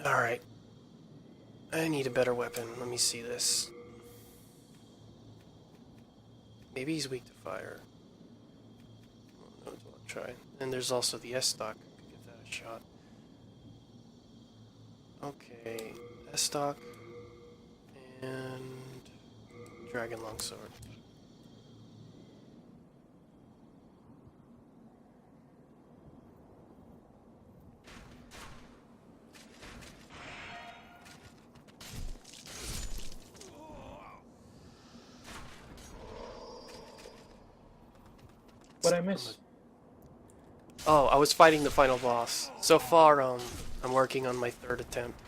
Alright. I need a better weapon. Let me see this. Maybe he's weak to fire. I'll try. And there's also the S-Stock. Give that a shot. Okay. S-Stock. And... Dragon Longsword. What I miss? Oh, I was fighting the final boss. So far, I'm working on my third attempt.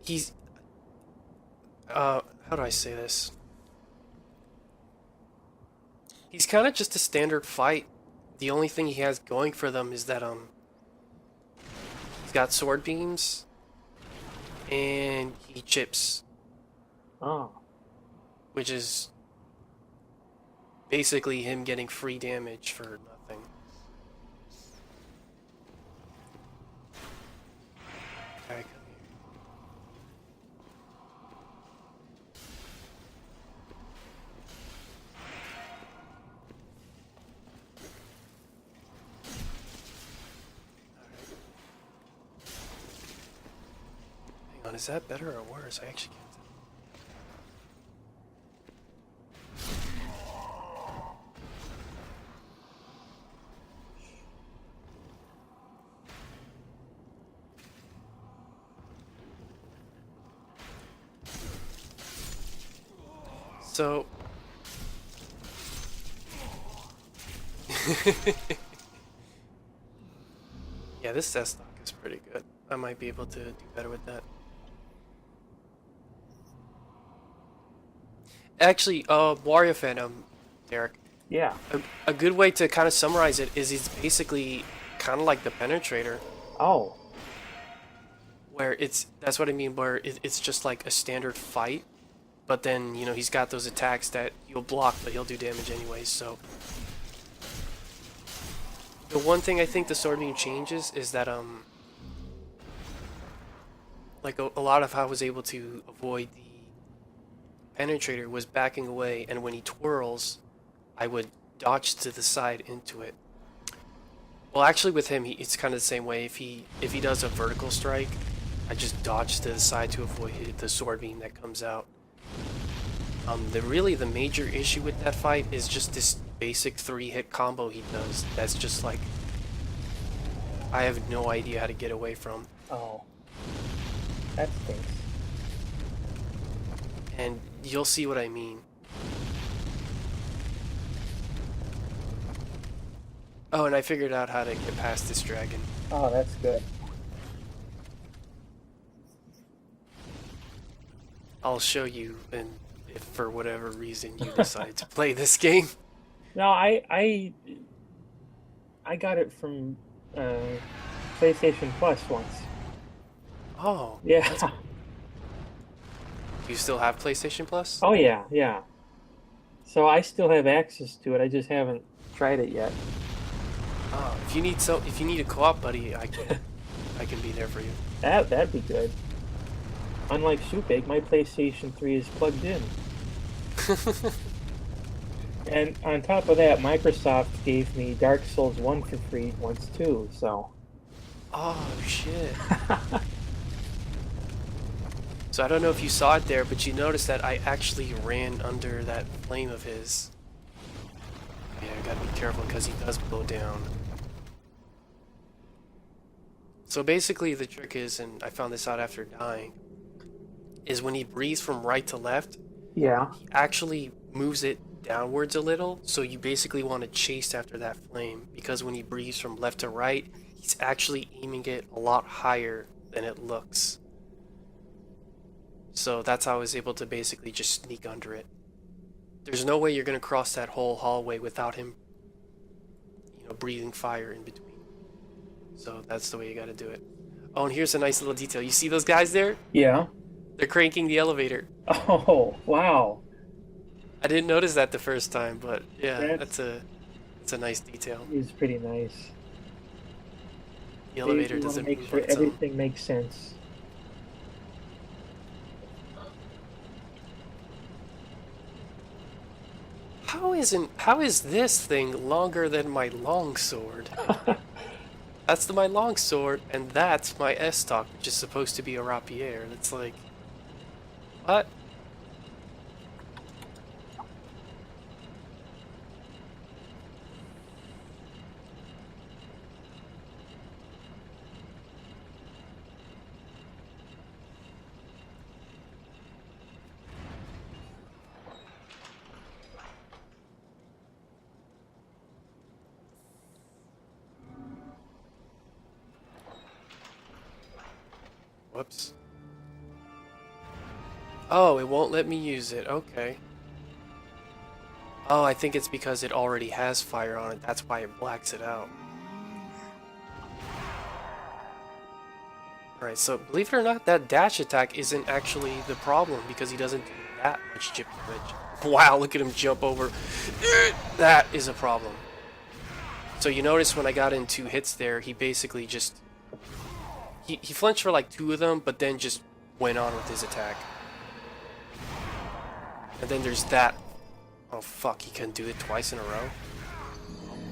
He's... how do I say this? He's kind of just a standard fight. The only thing he has going for them is that, he's got sword beams, and he chips, Oh. which is basically him getting free damage for nothing. Okay, come here. Hang on, is that better or worse? I actually can't tell. So... yeah, this S-Stock is pretty good. I might be able to do better with that. Actually, Wario fan, Derek, Yeah. a good way to kind of summarize it is he's basically kind of like the Penetrator, Oh. where that's what I mean, where it's just like a standard fight, but then, you know, he's got those attacks that you'll block, but he'll do damage anyways, so. The one thing I think the Sword Beam changes is that, like a lot of how I was able to avoid the Penetrator was backing away, and when he twirls, I would dodge to the side into it. Well, actually, with him, it's kind of the same way. If he does a vertical strike, I just dodge to the side to avoid the sword beam that comes out. The major issue with that fight is just this basic 3-hit combo he does. That's just like I have no idea how to get away from. Oh. That stinks. And you'll see what I mean. Oh, and I figured out how to get past this dragon. Oh, that's good. I'll show you, and if for whatever reason you decide to play this game. No, I got it from PlayStation Plus once. Oh, Yeah. do you still have PlayStation Plus? Oh yeah, yeah. So I still have access to it. I just haven't tried it yet. Oh, if you need a co-op buddy, I can be there for you. That'd be good. Unlike Soupegg, my PlayStation 3 is plugged in. And on top of that, Microsoft gave me Dark Souls 1 for free once too, so. Oh shit. So I don't know if you saw it there, but you noticed that I actually ran under that flame of his. Yeah, I gotta be careful because he does blow down. So basically the trick is, and I found this out after dying, is when he breathes from right to left, Yeah. he actually moves it downwards a little, so you basically want to chase after that flame, because when he breathes from left to right, he's actually aiming it a lot higher than it looks. So that's how I was able to basically just sneak under it. There's no way you're going to cross that whole hallway without him, you know, breathing fire in between. So that's the way you got to do it. Oh, and here's a nice little detail. You see those guys there? Yeah. They're cranking the elevator. Oh, wow. I didn't notice that the first time, but yeah, That's that's a nice detail. is pretty nice. The They elevator want to doesn't make move on sure its own. everything makes sense. How is this thing longer than my longsword? That's my longsword, and that's my estoc, which is supposed to be a rapier. That's like, what? Whoops. Oh, it won't let me use it. Okay. Oh, I think it's because it already has fire on it. That's why it blacks it out. Alright, so believe it or not, that dash attack isn't actually the problem because he doesn't do that much chip damage. Wow, look at him jump over. That is a problem. So you notice when I got in 2 hits there, he basically just... He flinched for like 2 of them, but then just went on with his attack. And then there's that. Oh fuck, he couldn't do it twice in a row.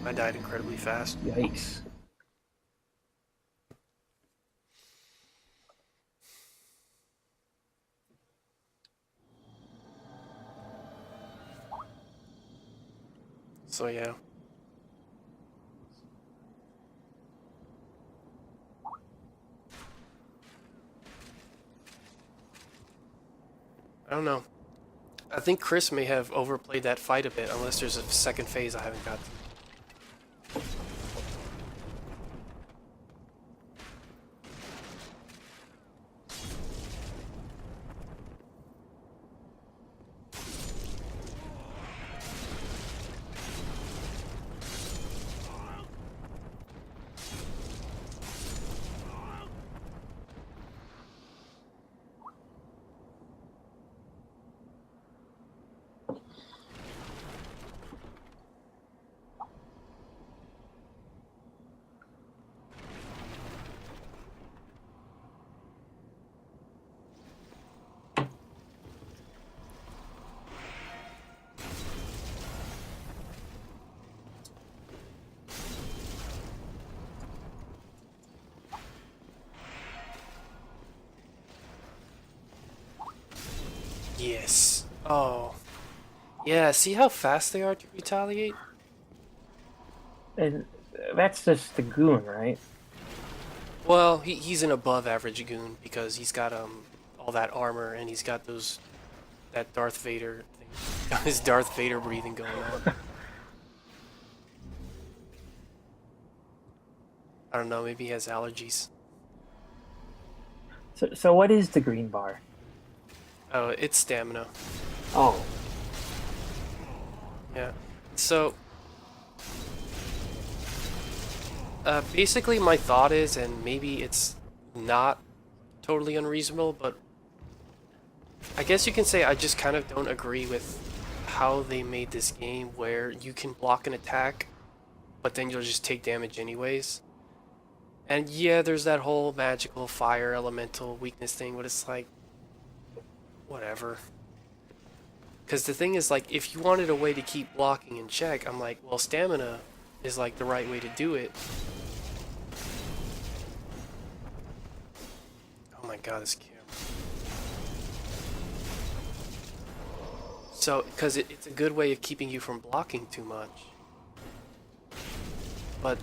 I died incredibly fast. Yikes. So yeah. I don't know. I think Chris may have overplayed that fight a bit, unless there's a second phase I haven't got to. Yes. Oh. Yeah, see how fast they are to retaliate? And that's just the goon, right? Well, he's an above average goon because he's got all that armor and he's got that Darth Vader thing. Got his Darth Vader breathing going on. I don't know, maybe he has allergies. So what is the green bar? Oh, it's stamina. Oh, Yeah. So basically my thought is, and maybe it's not totally unreasonable, but I guess you can say I just kind of don't agree with how they made this game where you can block an attack, but then you'll just take damage anyways. And yeah, there's that whole magical fire elemental weakness thing, but it's like, whatever. Because the thing is, like, if you wanted a way to keep blocking in check, I'm like, well, stamina is like the right way to do it. Oh my god, this camera. So, because it's a good way of keeping you from blocking too much. But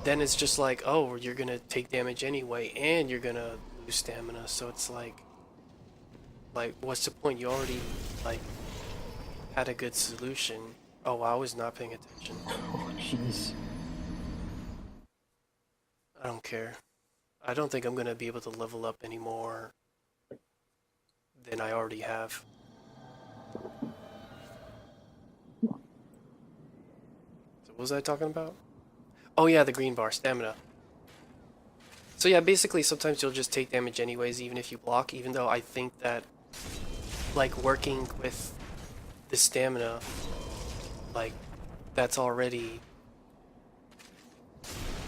then it's just like, oh, you're gonna take damage anyway, and you're gonna lose stamina, so it's like, what's the point? You already, like, had a good solution. Oh, I was not paying attention. oh, jeez. I don't care. I don't think I'm gonna be able to level up any more than I already have. So what was I talking about? Oh yeah, the green bar, stamina. So yeah, basically sometimes you'll just take damage anyways, even if you block, even though I think that, like, working with the stamina, like, that's already...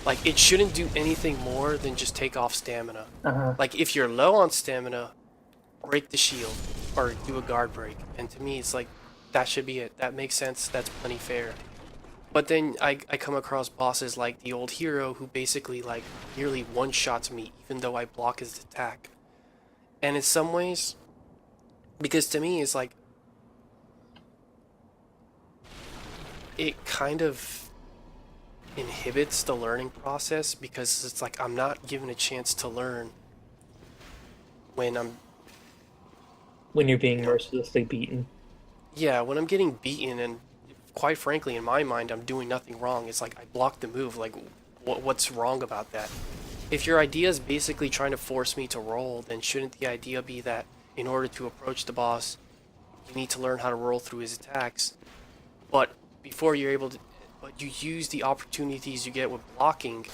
Like, it shouldn't do anything more than just take off stamina. Uh-huh. Like, if you're low on stamina, break the shield, or do a guard break. And to me, it's like, that should be it. That makes sense. That's plenty fair. But then I come across bosses like the old hero who basically, like, nearly one-shots me even though I block his attack. And in some ways, because to me, it's like, it kind of inhibits the learning process because it's like I'm not given a chance to learn when I'm... When you're being You know, mercilessly beaten. yeah, when I'm getting beaten, and quite frankly, in my mind, I'm doing nothing wrong. It's like I blocked the move. Like, what's wrong about that? If your idea is basically trying to force me to roll, then shouldn't the idea be that in order to approach the boss, you need to learn how to roll through his attacks? But before you're able to, but you use the opportunities you get with blocking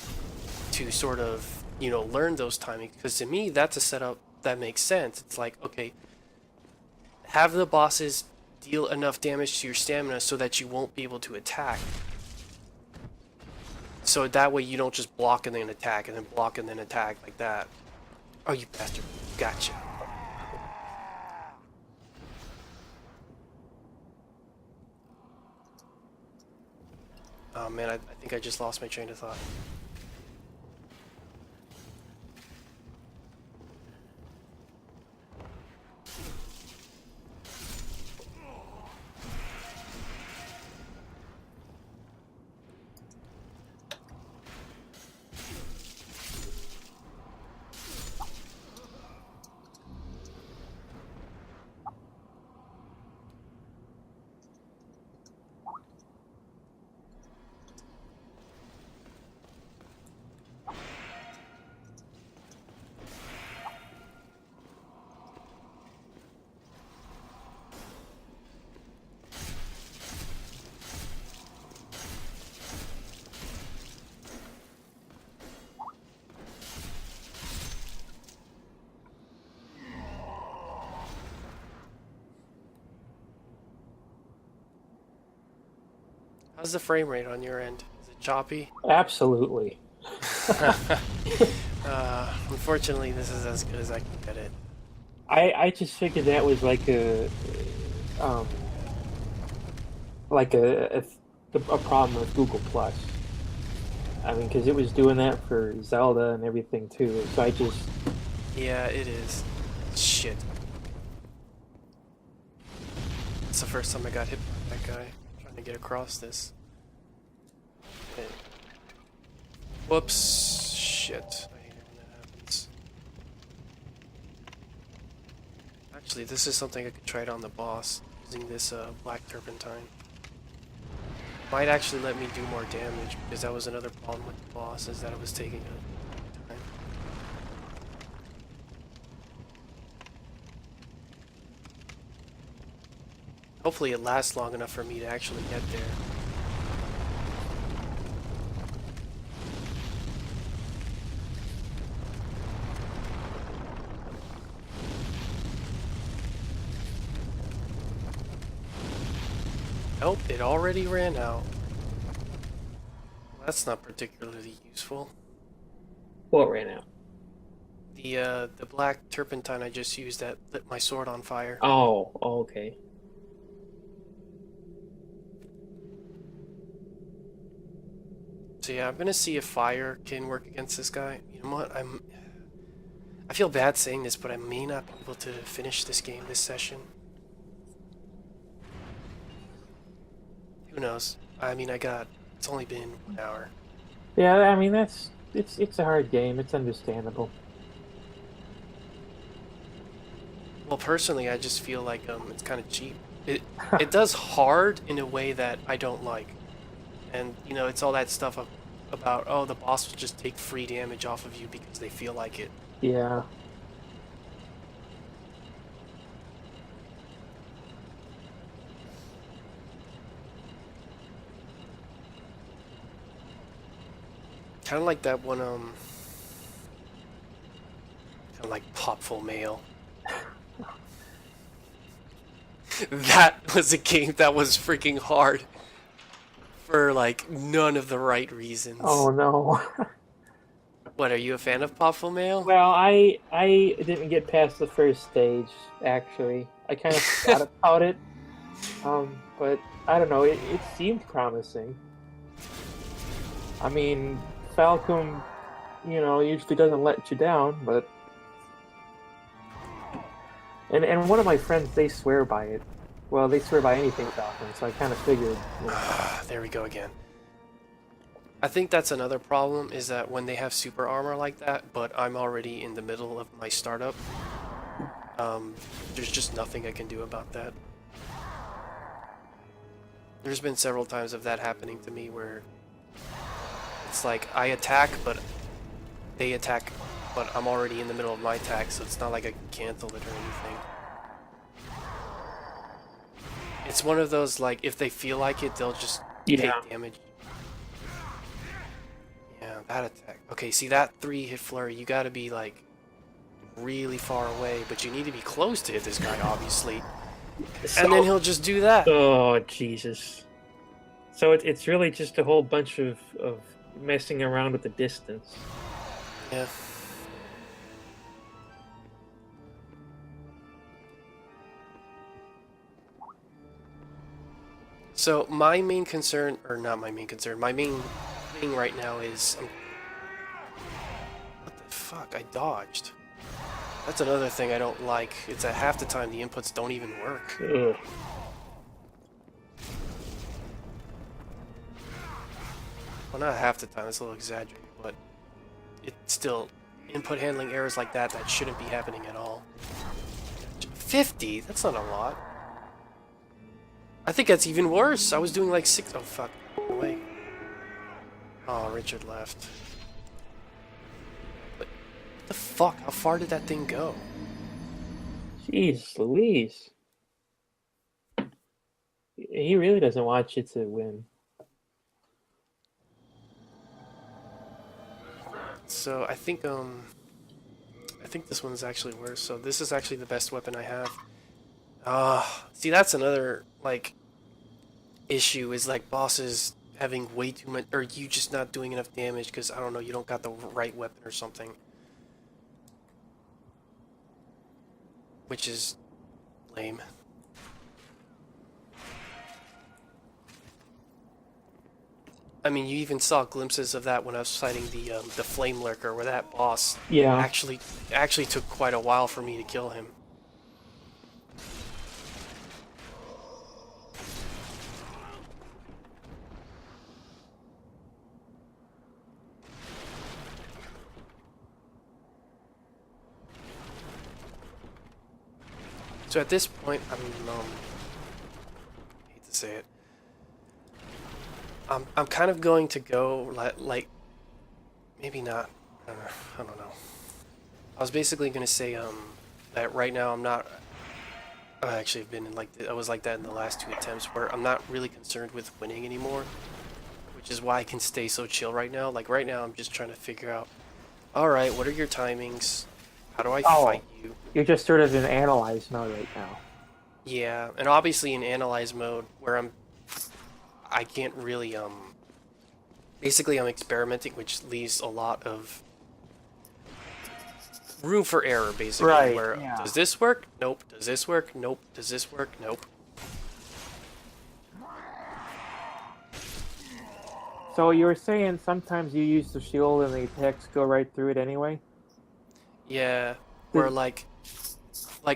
to sort of, you know, learn those timings. Because to me, that's a setup that makes sense. It's like, okay, have the bosses deal enough damage to your stamina so that you won't be able to attack. So that way you don't just block and then attack and then block and then attack like that. Oh, you bastard. Gotcha. Oh man, I think I just lost my train of thought. How's the frame rate on your end? Is it choppy? Absolutely. Unfortunately, this is as good as I can get it. I just figured that was um like a problem with Google Plus. I mean, because it was doing that for Zelda and everything too. So I just Yeah, it is. Shit. It's the first time I got hit by that guy trying to get across this. Okay. Whoops. Shit. I hate it when that happens. Actually, this is something I could try it on the boss, using this black turpentine. Might actually let me do more damage, because that was another problem with the boss, is that it was taking a time. Hopefully it lasts long enough for me to actually get there. Nope, it already ran out. Well, that's not particularly useful. what ran out. The black turpentine I just used that lit my sword on fire. Oh, okay. So yeah, I'm gonna see if fire can work against this guy. You know what? I feel bad saying this, but I may not be able to finish this game this session. Who knows? I mean, it's only been 1 hour. Yeah, I mean it's a hard game. It's understandable. Well, personally, I just feel like it's kind of cheap. It does hard in a way that I don't like, and you know, it's all that stuff about, oh, the boss will just take free damage off of you because they feel like it. Yeah. Kind of like that one, kind of like Popful Mail. That was a game that was freaking hard for like none of the right reasons. Oh no. What, are you a fan of Popful Mail? Well, I didn't get past the first stage actually. I kind of forgot about it. But I don't know. It seemed promising. I mean, Falcom, usually doesn't let you down, but and one of my friends, they swear by it. Well, they swear by anything Falcon, so I kind of figured. There we go again. I think that's another problem, is that when they have super armor like that, but I'm already in the middle of my startup, there's just nothing I can do about that. There's been several times of that happening to me where it's like I attack, but they attack, but I'm already in the middle of my attack, so it's not like I can cancel it or anything. It's one of those, like, if they feel like it, they'll just take damage. Yeah, that attack. Okay, see that 3-hit flurry, you gotta be, like, really far away, but you need to be close to hit this guy, obviously. And then he'll just do that. Oh, Jesus. So it's really just a whole bunch of messing around with the distance. Yeah. So my main concern, or not my main concern, my main thing right now is... what the fuck? I dodged. That's another thing I don't like. It's that half the time the inputs don't even work. Ugh. Well, not half the time, that's a little exaggerated, but it's still input handling errors like that shouldn't be happening at all. 50? That's not a lot. I think that's even worse. I was doing like 6. Oh, fuck. Wait. Oh, Richard left. What the fuck? How far did that thing go? Jeez Louise. He really doesn't want you to win. So I think this one's actually worse. So this is actually the best weapon I have. See, that's another like issue, is like bosses having way too much, or you just not doing enough damage because, I don't know, you don't got the right weapon or something. Which is lame. I mean, you even saw glimpses of that when I was fighting the Flame Lurker, where that boss actually took quite a while for me to kill him. So at this point, I hate to say it, I'm kind of going to go like maybe not. I don't know. I was basically going to say that right now I'm not. I actually have been in I was like that in the last 2 attempts, where I'm not really concerned with winning anymore, which is why I can stay so chill right now. Like right now, I'm just trying to figure out, all right, what are your timings? How do I fight you? You're just sort of in analyze mode right now. Yeah, and obviously in analyze mode, where I can't really basically I'm experimenting, which leaves a lot of room for error, basically. Right, where yeah. Does this work? Nope. Does this work? Nope. Does this work? Nope. So you were saying sometimes you use the shield and the attacks go right through it anyway? Yeah, where like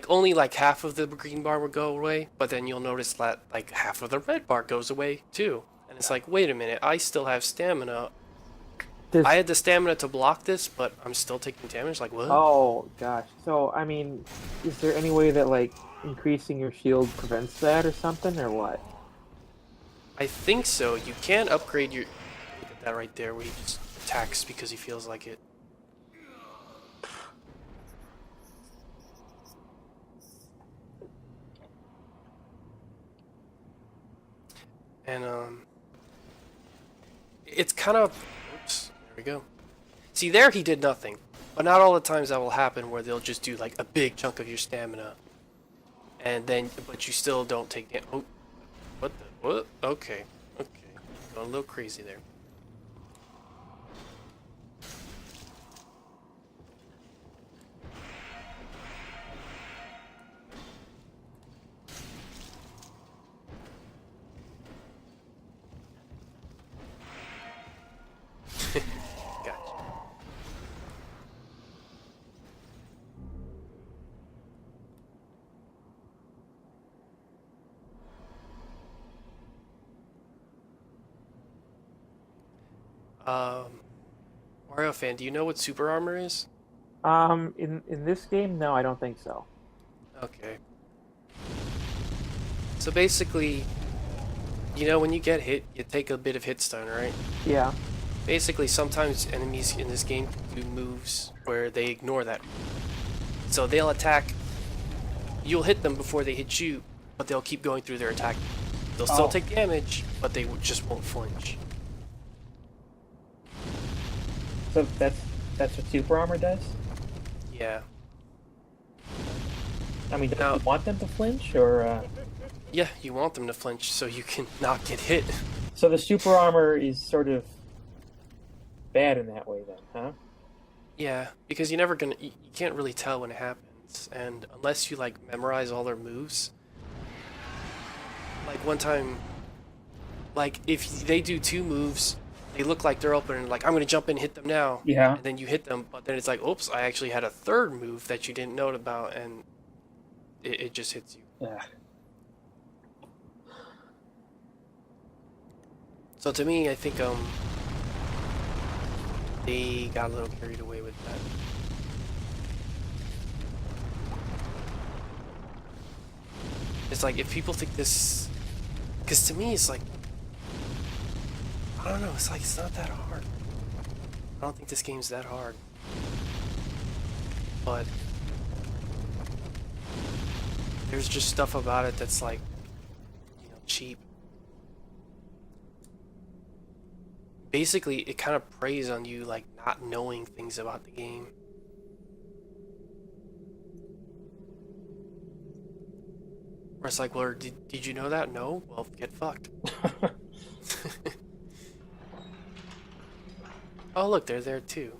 only like half of the green bar would go away, but then you'll notice that like half of the red bar goes away too. And it's like, wait a minute, I still have stamina. I had the stamina to block this, but I'm still taking damage? Like, what? Oh, gosh. So, I mean, is there any way that, like, increasing your shield prevents that or something, or what? I think so. You can upgrade your... Look at that right there, where he just attacks because he feels like it. And, it's kind of... Oops, there we go. See, there he did nothing. But not all the times that will happen where they'll just do, like, a big chunk of your stamina. and then but you still don't take damage. Oh, what the what? Okay, okay, going a little crazy there. Gotcha. Mario fan, do you know what super armor is? In this game, no, I don't think so. Okay. So basically, you know, when you get hit, you take a bit of hit stun, right? Yeah. Basically, sometimes enemies in this game do moves where they ignore that. So they'll attack, you'll hit them before they hit you, but they'll keep going through their attack. They'll still Oh. take damage, but they just won't flinch. So that's what super armor does. Yeah. I mean, do Now- you want them to flinch, or Yeah, you want them to flinch so you can not get hit. so the super armor is sort of bad in that way, then, huh? Yeah, because you're never gonna, you can't really tell when it happens, and unless you like memorize all their moves. Like one time, like if they do two moves, they look like they're open and like I'm gonna jump in and hit them now. Yeah. And then you hit them, but then it's like, oops, I actually had a third move that you didn't know about, and it just hits you. Yeah. So to me, I think they got a little carried away with that. It's like if people think this, because to me it's like, I don't know, it's like it's not that hard. I don't think this game's that hard. But there's just stuff about it that's like, you know, cheap. Basically, it kind of preys on you like not knowing things about the game. Where it's like, well, did you know that? No? Well, get fucked. Oh, look, they're there too.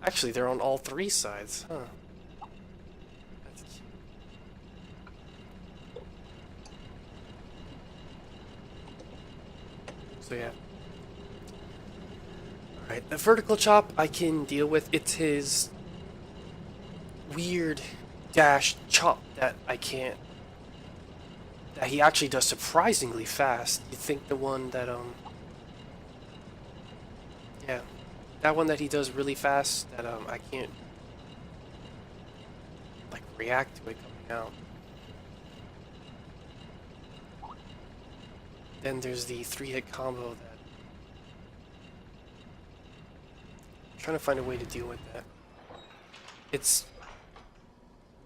Actually, they're on all three sides, huh? That's cute. So yeah. Alright, the vertical chop I can deal with. It's his weird dash chop that I can't. That he actually does surprisingly fast. You think the one that yeah, that one that he does really fast that I can't like react to it coming out. Then there's the 3-hit combo that I'm trying to find a way to deal with that. It's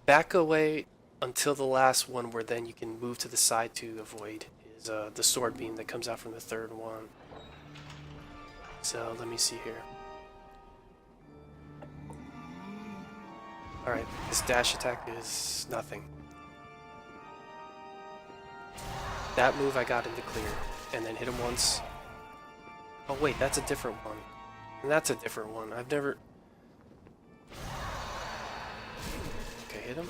back away until the last one where then you can move to the side to avoid is the sword beam that comes out from the third one. So let me see here. Alright, this dash attack is nothing. That move I got into clear, and then hit him once. Oh wait, that's a different one. And that's a different one. I've never... Okay, hit him.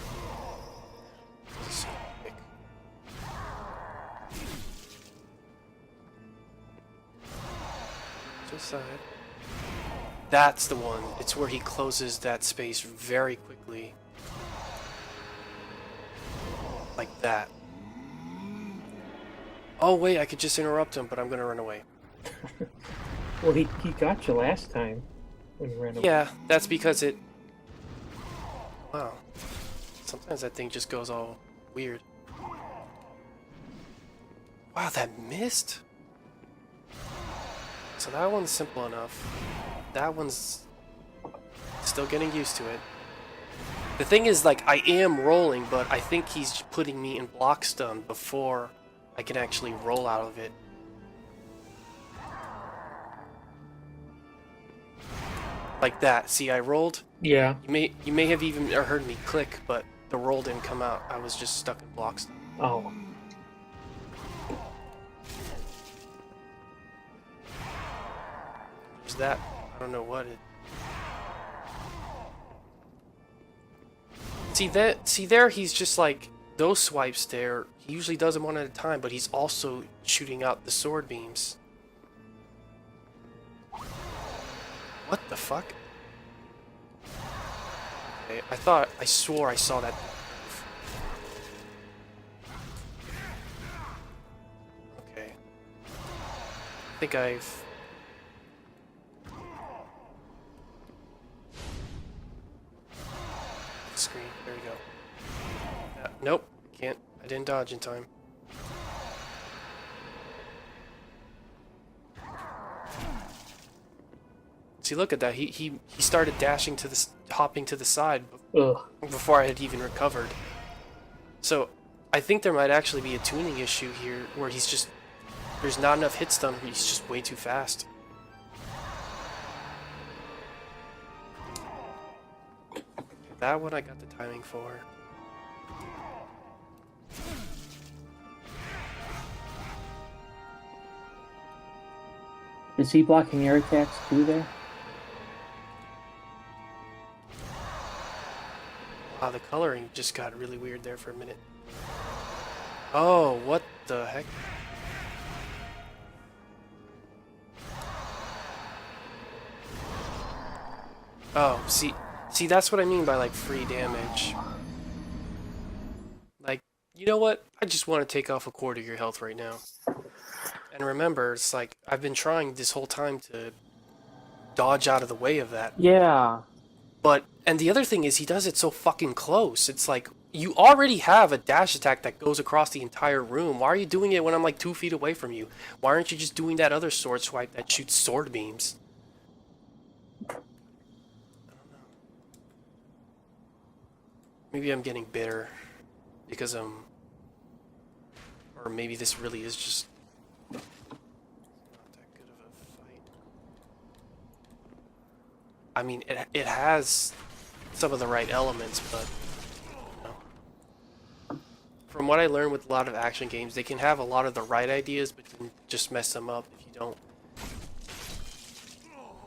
So quick. Just side. That's the one. It's where he closes that space very quickly. Like that. Oh wait, I could just interrupt him, but I'm gonna run away. Well, he got you last time when you ran away. Yeah, that's because it... Wow. Sometimes that thing just goes all weird. Wow, that missed? So that one's simple enough. That one's still getting used to it. The thing is, like, I am rolling, but I think he's putting me in block stun before I can actually roll out of it. Like that. See, I rolled. Yeah. You may have even heard me click, but the roll didn't come out. I was just stuck in blocks. Oh. There's that. I don't know what it. See there, he's just like those swipes there. He usually does them one at a time, but he's also shooting out the sword beams. What the fuck? Okay, I swore I saw that. Okay. I think I've. Screen. There we go. Nope. Can't. I didn't dodge in time. See, look at that. He started dashing to the hopping to the side Ugh. before I had even recovered. So, I think there might actually be a tuning issue here where there's not enough hit stun. He's just way too fast. That one I got the timing for. Is he blocking air attacks too there? Wow, the coloring just got really weird there for a minute. Oh, what the heck? Oh, see, that's what I mean by like free damage. Like, you know what? I just want to take off a quarter of your health right now. And remember, it's like I've been trying this whole time to dodge out of the way of that. Yeah. But, and the other thing is he does it so fucking close. It's like, you already have a dash attack that goes across the entire room. Why are you doing it when I'm like 2 feet away from you? Why aren't you just doing that other sword swipe that shoots sword beams? I don't know. Maybe I'm getting bitter because or maybe this really is just not that good of a fight. I mean, it has some of the right elements, but you know. From what I learned with a lot of action games, they can have a lot of the right ideas, but you can just mess them up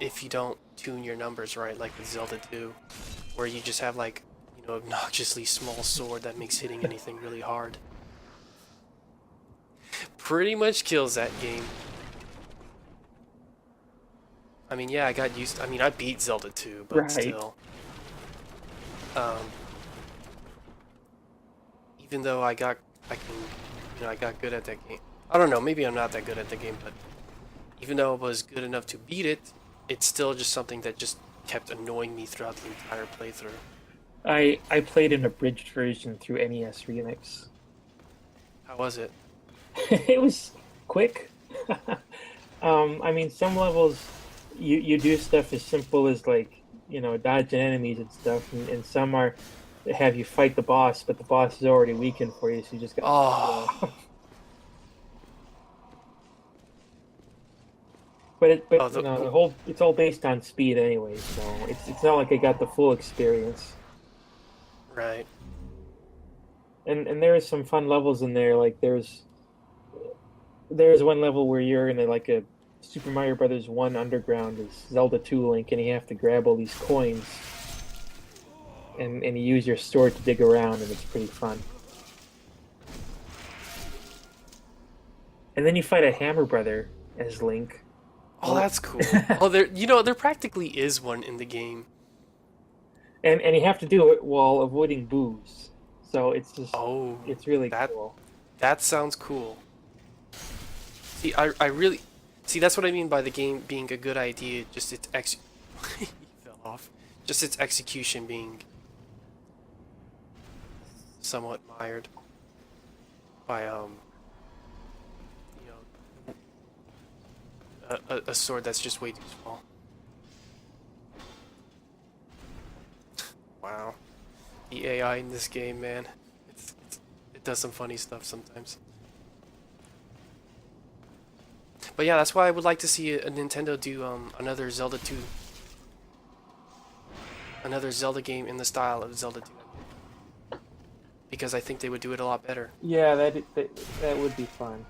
if you don't tune your numbers right, like with Zelda 2, where you just have like, you know, obnoxiously small sword that makes hitting anything really hard. Pretty much kills that game. I mean, yeah, I beat Zelda 2, but Right. still. Even though I got good at that game. I don't know, maybe I'm not that good at the game, but even though I was good enough to beat it, it's still just something that just kept annoying me throughout the entire playthrough. I played an abridged version through NES Remix. How was it? It was quick. I mean, some levels you do stuff as simple as like, you know, dodging enemies and stuff, and some are have you fight the boss, but the boss is already weakened for you, so you just got. Oh. But Oh, you know, it's all based on speed anyway, so it's not like I got the full experience. Right. And there is some fun levels in there. Like there's one level where you're in like a Super Mario Brothers 1 Underground as Zelda 2 Link, and you have to grab all these coins, and you use your sword to dig around, and it's pretty fun. And then you fight a Hammer Brother as Link. Oh, that's cool. Oh, there practically is one in the game. And you have to do it while avoiding boos. So it's just it's really cool. That sounds cool. See, I really see that's what I mean by the game being a good idea. Just its he fell off. Just its execution being somewhat mired by a sword that's just way too small. Wow, the AI in this game, man, it does some funny stuff sometimes. But yeah, that's why I would like to see a Nintendo do another Zelda game in the style of Zelda 2. because I think they would do it a lot better. Yeah, that would be fun.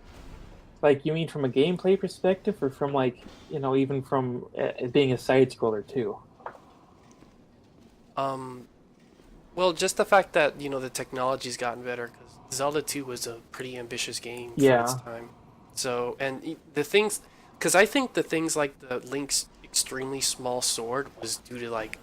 Like, you mean from a gameplay perspective, or from like, even from it being a side scroller too? Well, just the fact that, the technology's gotten better, because Zelda 2 was a pretty ambitious game for its Yeah. time. So, and the things, because I think the things like the Link's extremely small sword was due to like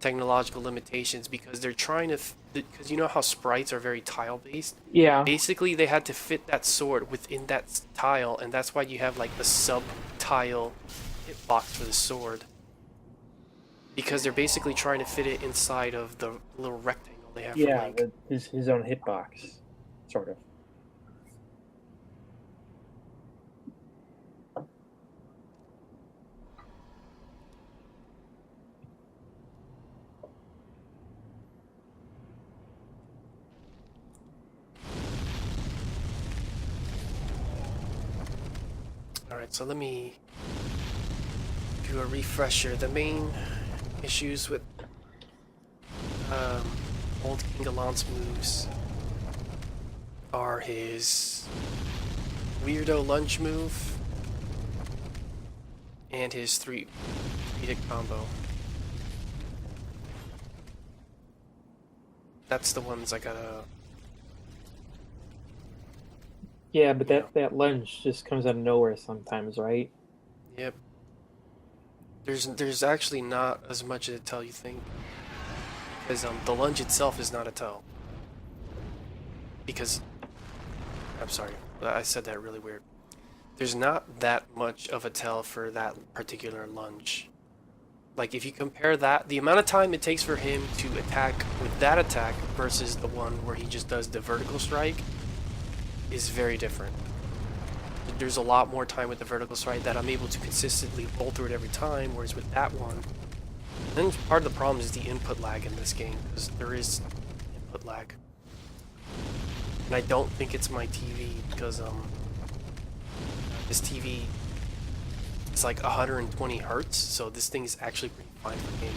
technological limitations, because they're trying to, because you know how sprites are very tile based? Yeah. Basically, they had to fit that sword within that tile, and that's why you have like the sub tile hitbox for the sword. Because they're basically trying to fit it inside of the little rectangle they have for Yeah, Link. his own hitbox, sort of. Alright, so let me do a refresher. The main issues with old King Galant's moves are his weirdo lunge move and his three-hit combo. That's the ones I gotta... Yeah, but that lunge just comes out of nowhere sometimes, right? Yep. There's actually not as much of a tell you think, because the lunge itself is not a tell. Because, I'm sorry, I said that really weird. There's not that much of a tell for that particular lunge. Like, if you compare that, the amount of time it takes for him to attack with that attack versus the one where he just does the vertical strike is very different. There's a lot more time with the vertical strike that I'm able to consistently roll through it every time, whereas with that one, then part of the problem is the input lag in this game, because there is input lag. And I don't think it's my TV, because this TV is like 120 hertz, so this thing is actually pretty fine for gaming.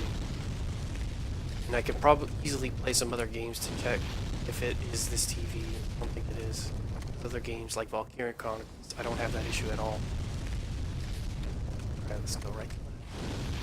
And I can probably easily play some other games to check if it is this TV. I don't think it is. Other games like Valkyria Chronicles, I don't have that issue at all. Alright, let's go right to left.